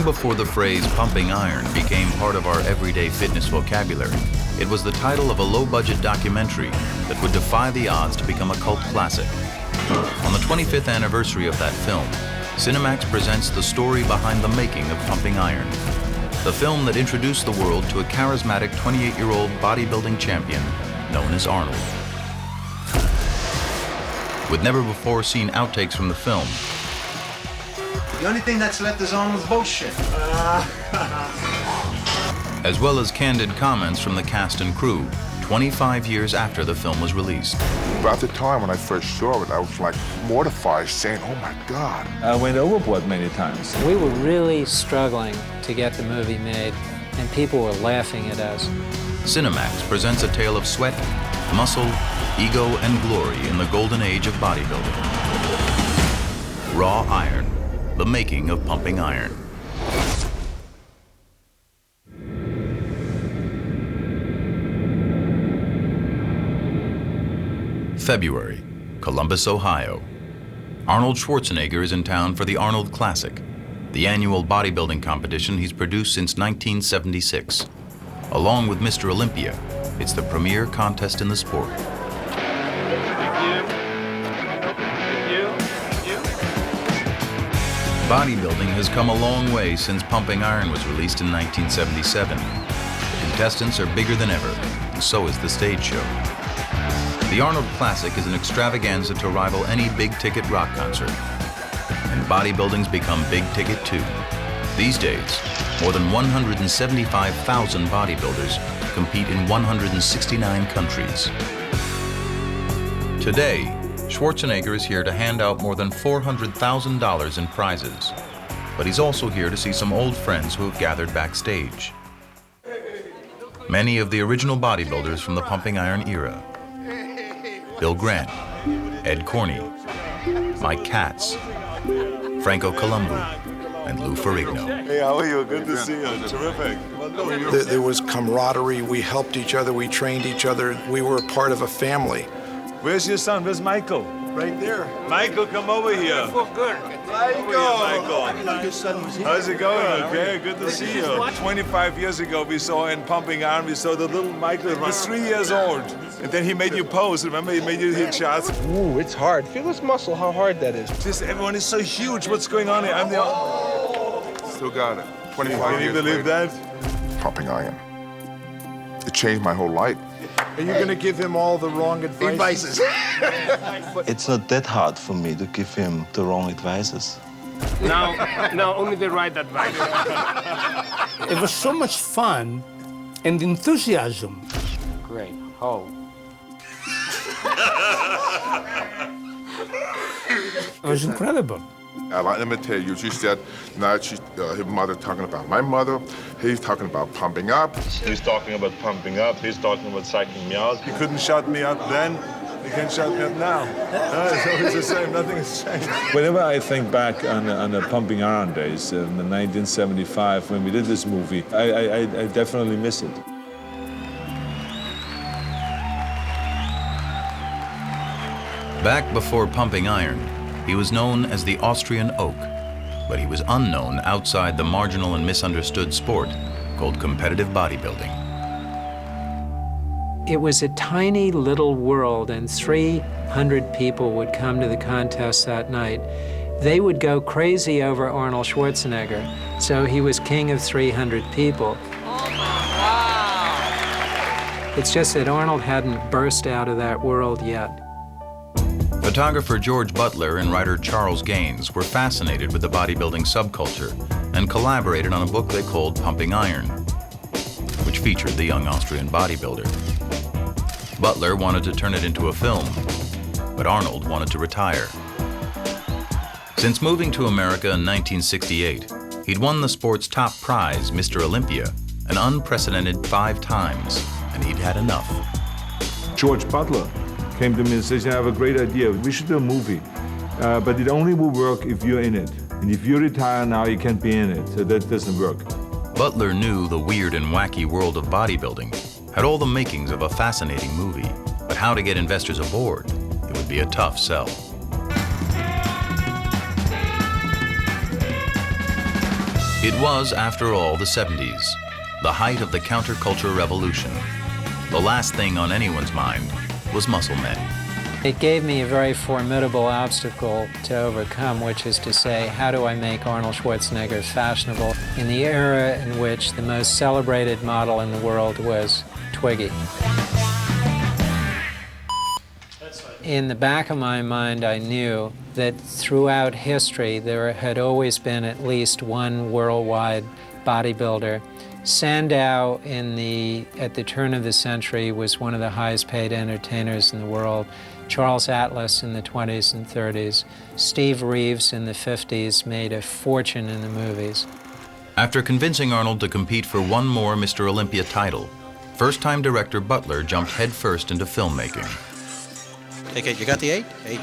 Long before the phrase pumping iron became part of our everyday fitness vocabulary, it was the title of a low-budget documentary that would defy the odds to become a cult classic. On the 25th anniversary of that film, Cinemax presents the story behind the making of Pumping Iron, the film that introduced the world to a charismatic 28-year-old bodybuilding champion known as Arnold. With never-before-seen outtakes from the film, the only thing that's left is Arnold's bullshit. as well as candid comments from the cast and crew 25 years after the film was released. At the time when I first saw it, I was like mortified, saying, oh my God. I went overboard many times. We were really struggling to get the movie made, and people were laughing at us. Cinemax presents a tale of sweat, muscle, ego, and glory in the golden age of bodybuilding. Raw Iron, the making of Pumping Iron. February, Columbus, Ohio. Arnold Schwarzenegger is in town for the Arnold Classic, the annual bodybuilding competition he's produced since 1976. Along with Mr. Olympia, it's the premier contest in the sport. Bodybuilding has come a long way since Pumping Iron was released in 1977. The contestants are bigger than ever, and so is the stage show. The Arnold Classic is an extravaganza to rival any big-ticket rock concert. And bodybuilding's become big-ticket too. These days, more than 175,000 bodybuilders compete in 169 countries. Today, Schwarzenegger is here to hand out more than $400,000 in prizes. But he's also here to see some old friends who have gathered backstage. Many of the original bodybuilders from the Pumping Iron era. Bill Grant, Ed Corney, Mike Katz, Franco Columbu, and Lou Ferrigno. Hey, how are you? Good to see you. Terrific. There was camaraderie. We helped each other. We trained each other. We were a part of a family. Where's your son? Where's Michael? Right there. Michael, come over here. Good. Michael. How's it going? Okay, good to see you. 25 years ago, we saw in Pumping Iron, we saw the little Michael. He was 3 years old. And then he made you pose. Remember, he made you hit shots. Ooh, it's hard. Feel this muscle, how hard that is. Just everyone is so huge. What's going on here? I'm the... Still got it. 25 years Can you believe later. that? Pumping Iron. It changed my whole life. Are you going to give him all the wrong advice? It's not that hard for me to give him the wrong advices. No, only the right advice. It was so much fun and enthusiasm. Great. Oh. It was incredible. Let me tell you, she said, now she's his mother talking about my mother. He's talking about pumping up. He's talking about pumping up. He's talking about psyching me out. He couldn't shut me up then. He can't shut me up now. It's always the same. Nothing has changed. Whenever I think back on the Pumping Iron days in the 1975 when we did this movie, I definitely miss it. Back before Pumping Iron, he was known as the Austrian Oak, but he was unknown outside the marginal and misunderstood sport called competitive bodybuilding. It was a tiny little world, and 300 people would come to the contest that night. They would go crazy over Arnold Schwarzenegger, so he was king of 300 people. It's just that Arnold hadn't burst out of that world yet. Photographer George Butler and writer Charles Gaines were fascinated with the bodybuilding subculture and collaborated on a book they called Pumping Iron, which featured the young Austrian bodybuilder. Butler wanted to turn it into a film, but Arnold wanted to retire. Since moving to America in 1968, he'd won the sport's top prize, Mr. Olympia, an unprecedented 5 times, and he'd had enough. George Butler came to me and says, I have a great idea. We should do a movie, but it only will work if you're in it. And if you retire now, you can't be in it, so that doesn't work. Butler knew the weird and wacky world of bodybuilding had all the makings of a fascinating movie, but how to get investors aboard, it would be a tough sell. It was, after all, the 70s, the height of the counterculture revolution. The last thing on anyone's mind was muscle men. It gave me a very formidable obstacle to overcome, which is to say, how do I make Arnold Schwarzenegger fashionable in the era in which the most celebrated model in the world was Twiggy? In the back of my mind, I knew that throughout history, there had always been at least one worldwide bodybuilder. Sandow at the turn of the century was one of the highest paid entertainers in the world. Charles Atlas in the 20s and 30s. Steve Reeves in the 50s made a fortune in the movies. After convincing Arnold to compete for one more Mr. Olympia title, first-time director Butler jumped headfirst into filmmaking. Okay, you got the 8? 8.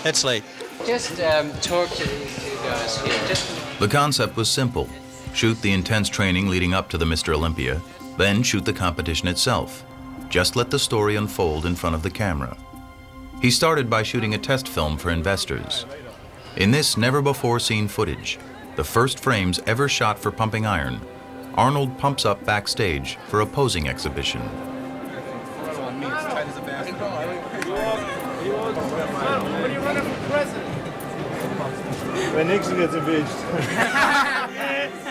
Head Slate. Just talk to these two guys here. The concept was simple. Shoot the intense training leading up to the Mr. Olympia, then shoot the competition itself. Just let the story unfold in front of the camera. He started by shooting a test film for investors. In this never-before-seen footage, the first frames ever shot for Pumping Iron, Arnold pumps up backstage for a posing exhibition. When Nixon gets impeached.